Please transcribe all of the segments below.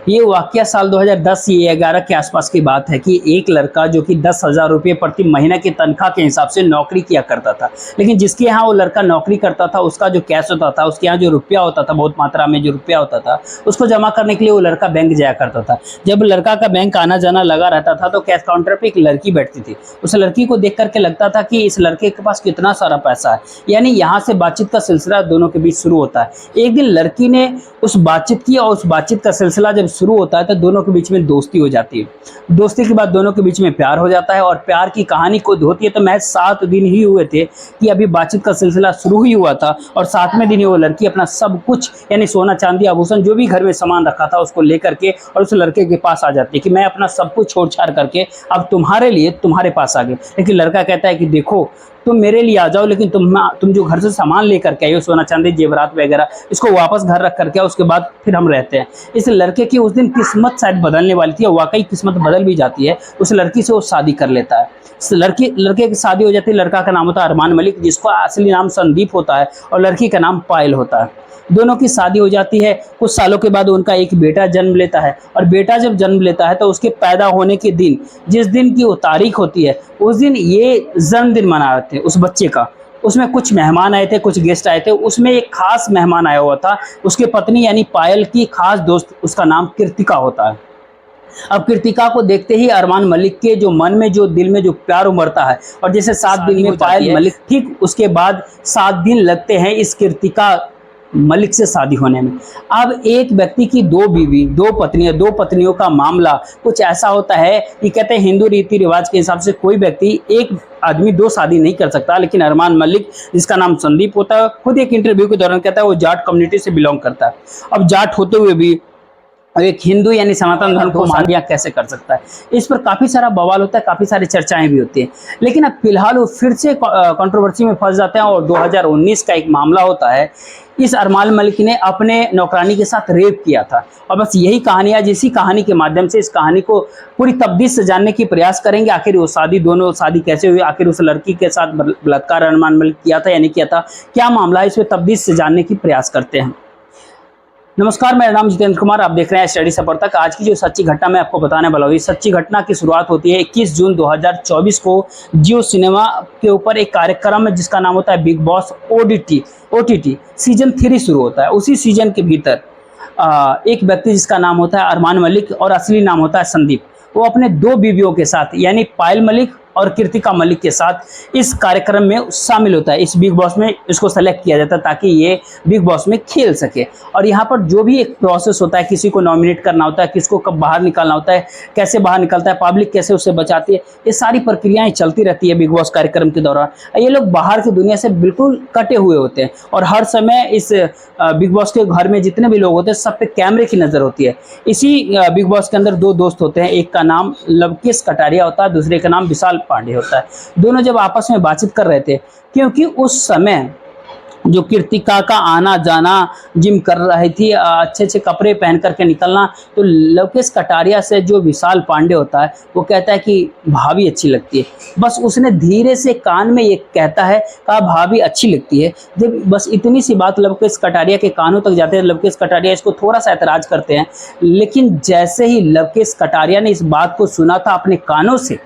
ये वाकया साल 2010 या 11 के आसपास की बात है कि एक लड़का जो कि 10,000 रुपये प्रति महीना की तनख्वाह के हिसाब से नौकरी किया करता था। लेकिन जिसके यहाँ वो लड़का नौकरी करता था, उसका जो कैश होता था, उसके यहाँ जो रुपया होता था, बहुत मात्रा में जो रुपया होता था, उसको जमा करने के लिए वो लड़का बैंक जाया करता था। जब लड़का का बैंक आना जाना लगा रहता था तो कैश काउंटर पे एक लड़की बैठती थी। उस लड़की को देख करके लगता था कि इस लड़के के पास कितना सारा पैसा है। यानी यहाँ से बातचीत का सिलसिला दोनों के बीच शुरू होता है। एक दिन लड़की ने उस बातचीत की और उस बातचीत का सिलसिला जब शुरू होता है तो दोनों के बीच में दोस्ती हो जाती है। दोस्ती के बाद दोनों के बीच में प्यार हो जाता है और प्यार की कहानी खुद होती है। तो महज 7 दिन ही हुए थे कि अभी बातचीत का सिलसिला शुरू ही हुआ था और 7वें दिन ही वो लड़की अपना सब कुछ यानी सोना चांदी आभूषण जो भी घर में सामान रखा था उसको लेकर के और उस लड़के के पास आ जाती है कि मैं अपना सब कुछ छोड़ छाड़ करके अब तुम्हारे लिए तुम्हारे पास आ गए। लेकिन लड़का कहता है कि देखो तुम मेरे लिए आ जाओ, लेकिन तुम जो घर से सामान लेकर के आए हो, सोना चांदी जेवरात वगैरह, इसको वापस घर रख करके आओ, उसके बाद फिर हम रहते हैं। इस लड़के की उस दिन किस्मत शायद बदलने वाली थी और वाकई किस्मत बदल भी जाती है। उस लड़की से वो शादी कर लेता है। लड़के की शादी हो जाती है। लड़का का नाम होता है अरमान मलिक, जिसका असली नाम संदीप होता है और लड़की का नाम पायल होता है। दोनों की शादी हो जाती है। कुछ सालों के बाद उनका एक बेटा जन्म लेता है और बेटा जब जन्म लेता है तो उसके पैदा होने के दिन, जिस दिन की वो तारीख होती है, उस दिन ये जन्मदिन मनाते हैं उस बच्चे का। उसमें कुछ मेहमान आए थे, कुछ गेस्ट आए थे। उसमें एक खास मेहमान आया हुआ था, उसकी पत्नी यानी पायल की खास दोस्त, उसका नाम कृतिका होता है। अब कृतिका को देखते ही अरमान मलिक के जो मन में, जो दिल में जो प्यार उमड़ता है और जैसे 7 दिन में पायल मलिक, ठीक उसके बाद 7 दिन लगते हैं इस कृतिका मलिक से शादी होने में। अब एक व्यक्ति की 2 बीवी, 2 पत्नियां, 2 पत्नियों का मामला कुछ ऐसा होता है कि कहते हैं हिंदू रीति रिवाज के हिसाब से कोई व्यक्ति, एक आदमी 2 शादी नहीं कर सकता। लेकिन अरमान मलिक, जिसका नाम संदीप होता है, खुद एक इंटरव्यू के दौरान कहता है वो जाट कम्युनिटी से बिलोंग करता है। अब जाट होते हुए भी एक हिंदू यानी सनातन धर्म को शादियां कैसे कर सकता है, इस पर काफ़ी सारा बवाल होता है, काफ़ी सारी चर्चाएं भी होती हैं। लेकिन अब फिलहाल वो फिर से कंट्रोवर्सी में फंस जाते हैं और 2019 का एक मामला होता है। इस अरमान मलिक ने अपने नौकरानी के साथ रेप किया था और बस यही कहानी है। इसी कहानी के माध्यम से इस कहानी को पूरी तफदील से जानने की प्रयास करेंगे। आखिर वो दोनों शादी कैसे हुई, आखिर उस लड़की के साथ बलात्कार अरमान मलिक किया था या नहीं किया था, क्या मामला है, इसमें तफदील से जानने की प्रयास करते हैं। नमस्कार, मेरा नाम जितेंद्र कुमार, आप देख रहे हैं स्टडी सफर तक। आज की जो सच्ची घटना मैं आपको बताने वाला हूँ, इस सच्ची घटना की शुरुआत होती है 21 जून 2024 को जियो सिनेमा के ऊपर एक कार्यक्रम है जिसका नाम होता है बिग बॉस OTT सीजन 3 शुरू होता है। उसी सीजन के भीतर एक व्यक्ति जिसका नाम होता है अरमान मलिक और असली नाम होता है संदीप, वो अपने 2 बीवियों के साथ यानी पायल मलिक और कृतिका मलिक के साथ इस कार्यक्रम में शामिल होता है। इस बिग बॉस में इसको सेलेक्ट किया जाता है ताकि ये बिग बॉस में खेल सके। और यहाँ पर जो भी एक प्रोसेस होता है, किसी को नॉमिनेट करना होता है, किसको कब बाहर निकालना होता है, कैसे बाहर निकलता है, पब्लिक कैसे उसे बचाती है, ये सारी प्रक्रियाएं चलती रहती है बिग बॉस कार्यक्रम के दौरान। ये लोग बाहर की दुनिया से बिल्कुल कटे हुए होते हैं और हर समय इस बिग बॉस के घर में जितने भी लोग होते हैं सब पे कैमरे की नज़र होती है। इसी बिग बॉस के अंदर 2 दोस्त होते हैं, एक का नाम लवकेश कटारिया होता है, दूसरे का नाम विशाल पांडे होता है। दोनों जब आपस में बातचीत कर रहे थे, क्योंकि उस समय जो कृतिका का आना जाना, जिम कर रही थी, अच्छे अच्छे कपड़े पहन करके निकलना, तो लवकेश कटारिया से जो विशाल पांडे होता है वो कहता है कि भाभी अच्छी लगती है। बस उसने धीरे से कान में ये कहता है कहा भाभी अच्छी लगती है। जब बस इतनी सी बात लवकेश कटारिया के कानों तक जाते हैं, लवकेश कटारिया इसको थोड़ा सा ऐतराज करते हैं। लेकिन जैसे ही लवकेश कटारिया ने इस बात को सुना था अपने कानों से,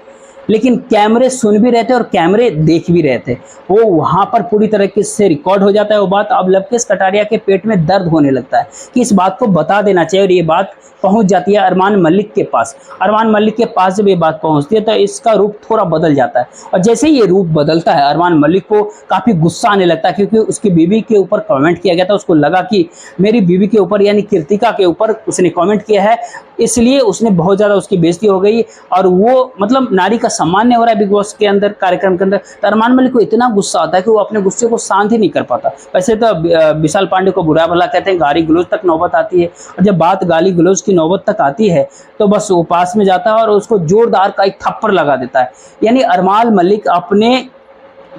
लेकिन कैमरे सुन भी रहे थे और कैमरे देख भी रहे थे, वो वहाँ पर पूरी तरीके से रिकॉर्ड हो जाता है वो बात। अब लवकेश कटारिया के पेट में दर्द होने लगता है कि इस बात को बता देना चाहिए और ये बात पहुंच जाती है अरमान मलिक के पास। अरमान मलिक के पास जब ये बात पहुंचती है तो इसका रूप थोड़ा बदल जाता है और जैसे ही ये रूप बदलता है अरमान मलिक को काफ़ी गुस्सा आने लगता है, क्योंकि उसकी बीवी के ऊपर कमेंट किया गया था। उसको लगा कि मेरी बीवी के ऊपर यानी कृतिका के ऊपर उसने कमेंट किया है, इसलिए उसने बहुत ज़्यादा उसकी बेइज्जती हो गई और वो मतलब नारी का सम्मान नहीं हो रहा है बिग बॉस के अंदर, कार्यक्रम के अंदर। तो अरमान मलिक को इतना गुस्सा आता है कि वो अपने गुस्से को शांत ही नहीं कर पाता। वैसे तो विशाल पांडे को बुरा भला कहते हैं, गाली गलौज तक नौबत आती है और जब बात गाली गलौज की नौबत तक आती है तो बस वो पास में जाता है और उसको जोरदार का एक थप्पड़ लगा देता है। यानी अरमान मलिक अपने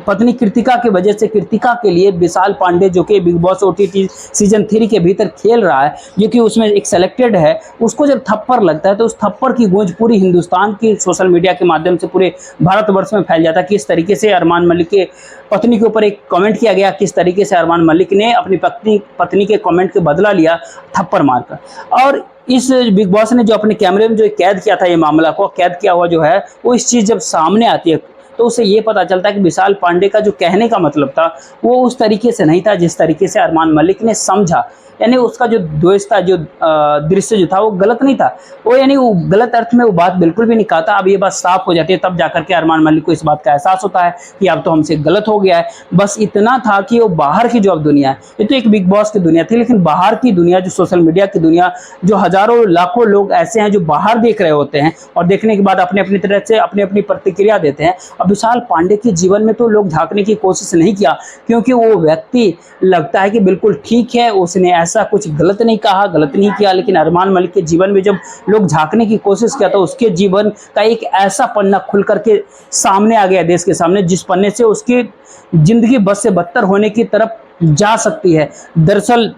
पत्नी कृतिका की वजह से, कृतिका के लिए विशाल पांडे जो कि बिग बॉस ओटीटी सीजन 3 के भीतर खेल रहा है, जो कि उसमें एक सेलेक्टेड है, उसको जब थप्पड़ लगता है तो उस थप्पड़ की गूंज पूरी हिंदुस्तान की सोशल मीडिया के माध्यम से पूरे भारतवर्ष में फैल जाता है। किस तरीके से अरमान मलिक के पत्नी के ऊपर एक कमेंट किया गया, किस तरीके से अरमान मलिक ने अपनी पत्नी के कमेंट के बदला लिया थप्पड़ मारकर। और इस बिग बॉस ने जो अपने कैमरे में जो कैद किया था, ये मामला को कैद किया हुआ जो है, वो इस चीज़ जब सामने आती है तो उससे ये पता चलता है कि विशाल पांडे का जो कहने का मतलब था वो उस तरीके से नहीं था जिस तरीके से अरमान मलिक ने समझा। यानी उसका जो द्वेष था, जो दृश्य जो था वो गलत नहीं था, वो यानी वो गलत अर्थ में वो बात बिल्कुल भी नहीं कहा था। अब ये बात साफ हो जाती है तब जाकर के अरमान मलिक को इस बात का एहसास होता है कि अब तो हमसे गलत हो गया है। बस इतना था कि वो बाहर की जो अब दुनिया है, ये तो एक बिग बॉस की दुनिया थी, लेकिन बाहर की दुनिया, जो सोशल मीडिया की दुनिया, जो हजारों लाखों लोग ऐसे हैं जो बाहर देख रहे होते हैं और देखने के बाद अपने अपनी तरह से अपनी अपनी प्रतिक्रिया देते हैं। अब विशाल पांडे के जीवन में तो लोग झांकने की कोशिश नहीं किया, क्योंकि वो व्यक्ति लगता है कि बिल्कुल ठीक है, उसने ऐसा कुछ गलत नहीं कहा, गलत नहीं किया। लेकिन अरमान मलिक के जीवन में जब लोग झांकने की कोशिश किया तो उसके जीवन का एक ऐसा पन्ना खुल करके सामने आ गया देश के सामने, जिस पन्ने से उसकी जिंदगी बद से बदतर होने की तरफ जा सकती है। दरअसल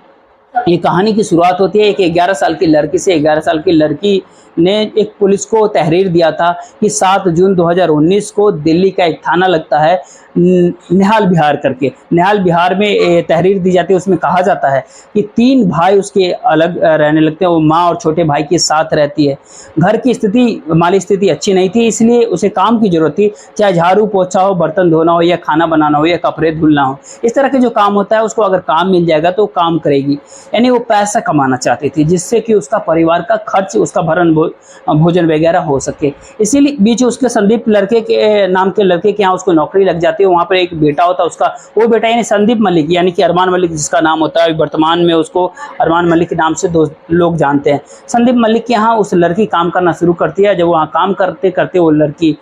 ये कहानी की शुरुआत होती है एक 11 साल की लड़की से। 11 साल की लड़की ने एक पुलिस को तहरीर दिया था कि 7 जून 2019 को दिल्ली का एक थाना लगता है निहाल बिहार करके, निहाल बिहार में तहरीर दी जाती है। उसमें कहा जाता है कि 3 भाई उसके अलग रहने लगते हैं, वो माँ और छोटे भाई के साथ रहती है। घर की स्थिति, माली स्थिति अच्छी नहीं थी, इसलिए उसे काम की जरूरत थी, चाहे झाड़ू पोछा हो, बर्तन धोना हो, या खाना बनाना हो, या कपड़े धुलना हो। इस तरह के जो काम होता है उसको अगर काम मिल जाएगा तो काम करेगी। यानी वो पैसा कमाना चाहती थी जिससे कि उसका परिवार का खर्च, उसका भरण भोजन वगैरह हो सके। इसीलिए बीच उसके संदीप लड़के के नाम के लड़के के यहाँ उसको नौकरी लग जाती है। वहाँ पर एक बेटा होता है उसका, वो बेटा यानी संदीप मलिक, यानी कि अरमान मलिक जिसका नाम होता है, वर्तमान में उसको अरमान मलिक के नाम से लोग जानते हैं। संदीप मलिक के यहाँ उस लड़की काम करना शुरू करती है। जब वहाँ काम करते करते वो लड़की,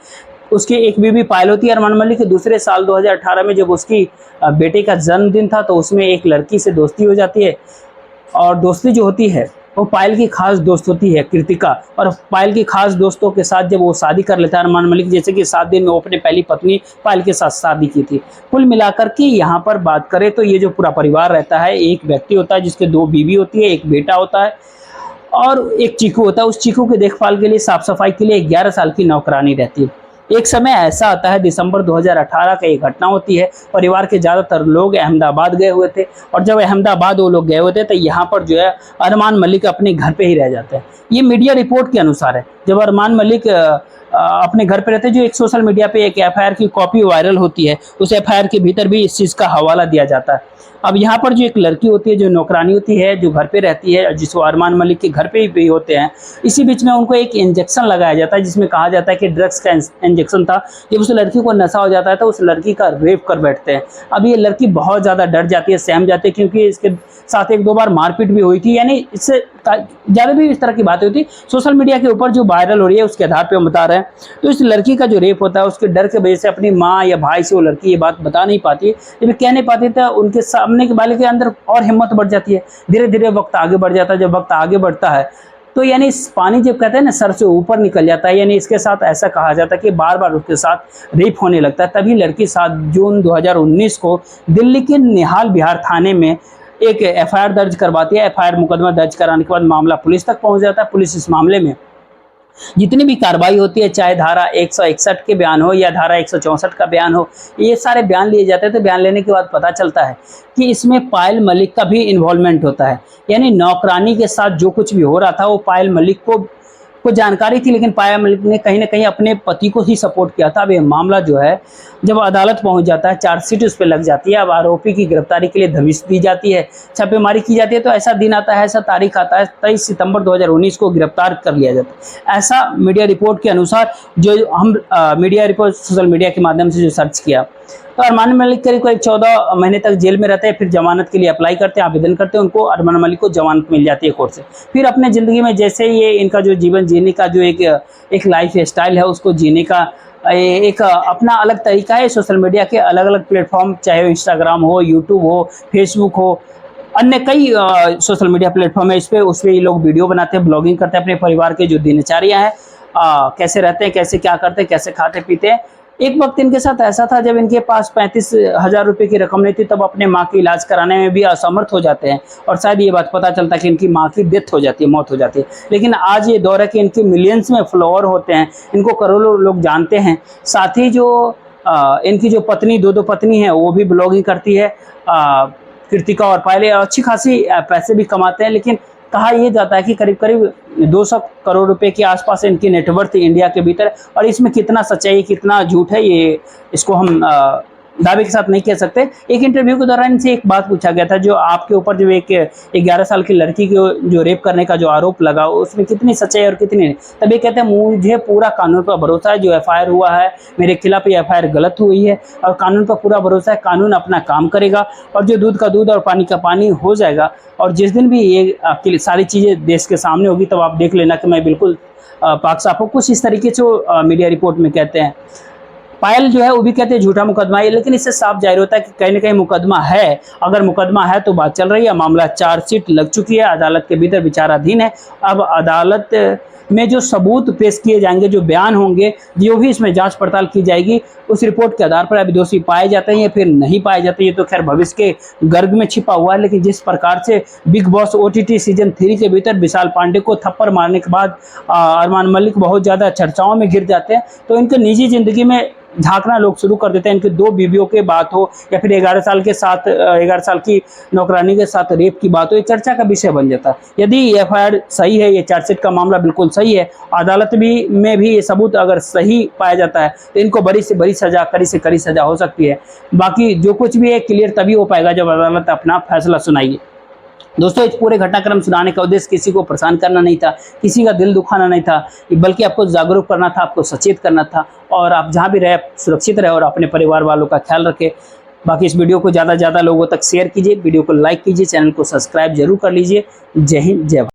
उसकी एक बीवी पायल होती है अरमान मलिक के। दूसरे साल 2018 में जब उसकी बेटे का जन्मदिन था तो उसमें एक लड़की से दोस्ती हो जाती है, और दोस्ती जो होती है वो पायल की खास दोस्त होती है कृतिका। और पायल की खास दोस्तों के साथ जब वो शादी कर लेता है अरमान मलिक, जैसे कि 7 दिन में वो अपने पहली पत्नी पायल के साथ शादी की थी। कुल मिलाकर के यहाँ पर बात करें तो ये जो पूरा परिवार रहता है, एक व्यक्ति होता है जिसके 2 बीवी होती है, एक बेटा होता है और एक चीकू होता है। उस चीकू की देखभाल के लिए, साफ सफाई के लिए 11 साल की नौकरानी रहती है। एक समय ऐसा आता है, दिसंबर 2018 का एक घटना होती है। परिवार के ज़्यादातर लोग अहमदाबाद गए हुए थे, और जब अहमदाबाद वो लोग गए हुए थे तो यहाँ पर जो है अरमान मलिक अपने घर पे ही रह जाते हैं। ये मीडिया रिपोर्ट के अनुसार है। जब अरमान मलिक अपने घर पे रहते हैं, जो एक सोशल मीडिया पे एक एफआईआर की कॉपी वायरल होती है, उस एफआईआर के भीतर भी इस चीज़ का हवाला दिया जाता है। अब यहाँ पर जो एक लड़की होती है, जो नौकरानी होती है, जो घर पे रहती है, जिसको अरमान मलिक के घर पे ही होते हैं, इसी बीच में उनको एक इंजेक्शन लगाया जाता है जिसमें कहा जाता है कि ड्रग्स का इंजेक्शन था। जब उस लड़की को नशा हो जाता है तो उस लड़की का रेप कर बैठते हैं। अब ये लड़की बहुत ज़्यादा डर जाती है, सहम जाती है, क्योंकि इसके साथ 1-2 बार मारपीट भी हुई थी। यानी इससे ज़्यादा भी इस तरह की बातें होती सोशल मीडिया के ऊपर जो वायरल हो रही है उसके आधार पर हम बता रहे हैं। तो इस लड़की का जो रेप होता है, उसके डर की वजह से अपनी माँ या भाई से वो लड़की ये बात बता नहीं पाती, जब कह नहीं पाती तो उनके सामने के वाले के अंदर और हिम्मत बढ़ जाती है। धीरे धीरे वक्त आगे बढ़ जाता है। जब वक्त आगे बढ़ता है तो यानी पानी जब कहते हैं ना सर से ऊपर निकल जाता है, यानी इसके साथ ऐसा कहा जाता है कि बार बार उसके साथ रेप होने लगता है। तभी लड़की 7 जून 2019 को दिल्ली के निहाल बिहार थाने में एक एफआईआर दर्ज करवाती है। एफआईआर मुकदमा दर्ज कराने के बाद मामला पुलिस तक पहुंच जाता है। पुलिस इस मामले में जितनी भी कार्रवाई होती है, चाहे धारा 161 के बयान हो या धारा 164 का बयान हो, ये सारे बयान लिए जाते हैं। तो बयान लेने के बाद पता चलता है कि इसमें पायल मलिक का भी इन्वॉल्वमेंट होता है। यानी नौकरानी के साथ जो कुछ भी हो रहा था वो पायल मलिक को जानकारी थी, लेकिन पायल मलिक ने कहीं ना कहीं अपने पति को ही सपोर्ट किया था। अब ये मामला जो है जब अदालत पहुंच जाता है, चार्जशीट उस पर लग जाती है। अब आरोपी की गिरफ्तारी के लिए धमकी दी जाती है, छापेमारी की जाती है। तो ऐसा दिन आता है, ऐसा तारीख आता है, 23 सितंबर 2019 को गिरफ्तार कर लिया जाता है। ऐसा मीडिया रिपोर्ट के अनुसार, जो हम मीडिया रिपोर्ट सोशल मीडिया के माध्यम से जो सर्च किया, तो अरमान मलिक करीब 14 महीने तक जेल में रहते हैं। फिर जमानत के लिए अप्लाई करते हैं, आवेदन करते हैं, उनको अरमान मलिक को जमानत मिल जाती है कोर्ट से। फिर अपने ज़िंदगी में जैसे ये इनका जो जीवन जीने का जो एक लाइफ स्टाइल है, उसको जीने का एक अपना अलग तरीका है। सोशल मीडिया के अलग अलग प्लेटफॉर्म, चाहे इंस्टाग्राम हो, यूट्यूब हो, फेसबुक हो, अन्य कई सोशल मीडिया प्लेटफॉर्म है, उस पर ये लोग वीडियो बनाते हैं, ब्लॉगिंग करते हैं, अपने परिवार के जो दिनचर्या है, कैसे रहते हैं, कैसे क्या करते हैं, कैसे खाते पीते हैं, एक वक्त इनके साथ ऐसा था जब इनके पास 35,000 रुपये की रकम नहीं थी, तब अपने माँ की इलाज कराने में भी असमर्थ हो जाते हैं और शायद ये बात पता चलता है कि इनकी माँ की डेथ हो जाती है, मौत हो जाती है। लेकिन आज ये दौर है कि इनके मिलियंस में फॉलोअर होते हैं, इनको करोड़ों लोग जानते हैं। साथ ही जो इनकी जो पत्नी, दो पत्नी है, वो भी ब्लॉगिंग करती है, कृतिका और पायल, अच्छी खासी पैसे भी कमाते हैं। लेकिन कहा यह जाता है कि करीब करीब 200 करोड़ रुपए के आसपास इनकी नेटवर्थ इंडिया के भीतर, और इसमें कितना सच्चाई कितना झूठ है ये इसको हम दावे के साथ नहीं कह सकते। एक इंटरव्यू के दौरान इनसे एक बात पूछा गया था, जो आपके ऊपर जो एक 11 साल की लड़की को जो रेप करने का जो आरोप लगा, उसमें कितनी सच्चाई और कितनी नहीं। तब ये कहते हैं मुझे पूरा कानून पर भरोसा है, जो एफआईआर हुआ है मेरे खिलाफ ये एफआईआर गलत हुई है और कानून पर पूरा भरोसा है, कानून अपना काम करेगा और जो दूध का दूध और पानी का पानी हो जाएगा। और जिस दिन भी ये आपकी सारी चीज़ें देश के सामने होगी, तब आप देख लेना कि मैं बिल्कुल पाक साफ हूँ। कुछ इस तरीके से मीडिया रिपोर्ट में कहते हैं। पायल जो है वो भी कहते हैं झूठा मुकदमा है, लेकिन इससे साफ जाहिर होता है कि कहीं ना कहीं मुकदमा है। अगर मुकदमा है तो बात चल रही है, मामला चार्जशीट लग चुकी है, अदालत के भीतर विचाराधीन है। अब अदालत में जो सबूत पेश किए जाएंगे, जो बयान होंगे, जो भी इसमें जांच पड़ताल की जाएगी, उस रिपोर्ट के आधार पर अभी दोषी पाए जाते हैं या फिर नहीं पाए जाते, ये तो खैर भविष्य के गर्भ में छिपा हुआ है। लेकिन जिस प्रकार से बिग बॉस OTT सीजन 3 के भीतर विशाल पांडे को थप्पड़ मारने के बाद अरमान मलिक बहुत ज़्यादा चर्चाओं में घिर जाते हैं, तो इनके निजी जिंदगी में झांकना लोग शुरू कर देते हैं। इनकी 2 बीवियों के बात हो या फिर 11 साल की नौकरानी के साथ रेप की बात हो, ये चर्चा का विषय बन जाता है। यदि एफआईआर सही है, ये चार्जशीट का मामला बिल्कुल सही है, अदालत में भी ये सबूत अगर सही पाया जाता है, तो इनको बड़ी से बड़ी सजा, कड़ी से कड़ी सजा हो सकती है। बाकी जो कुछ भी है क्लियर तभी हो पाएगा जब अदालत अपना फैसला सुनाएगी। दोस्तों, इस पूरे घटनाक्रम सुनाने का उद्देश्य किसी को परेशान करना नहीं था, किसी का दिल दुखाना नहीं था, बल्कि आपको जागरूक करना था, आपको सचेत करना था। और आप जहां भी रहे सुरक्षित रहे और अपने परिवार वालों का ख्याल रखें। बाकी इस वीडियो को ज़्यादा से ज़्यादा लोगों तक शेयर कीजिए, वीडियो को लाइक कीजिए, चैनल को सब्सक्राइब जरूर कर लीजिए। जय हिंद, जय भारत।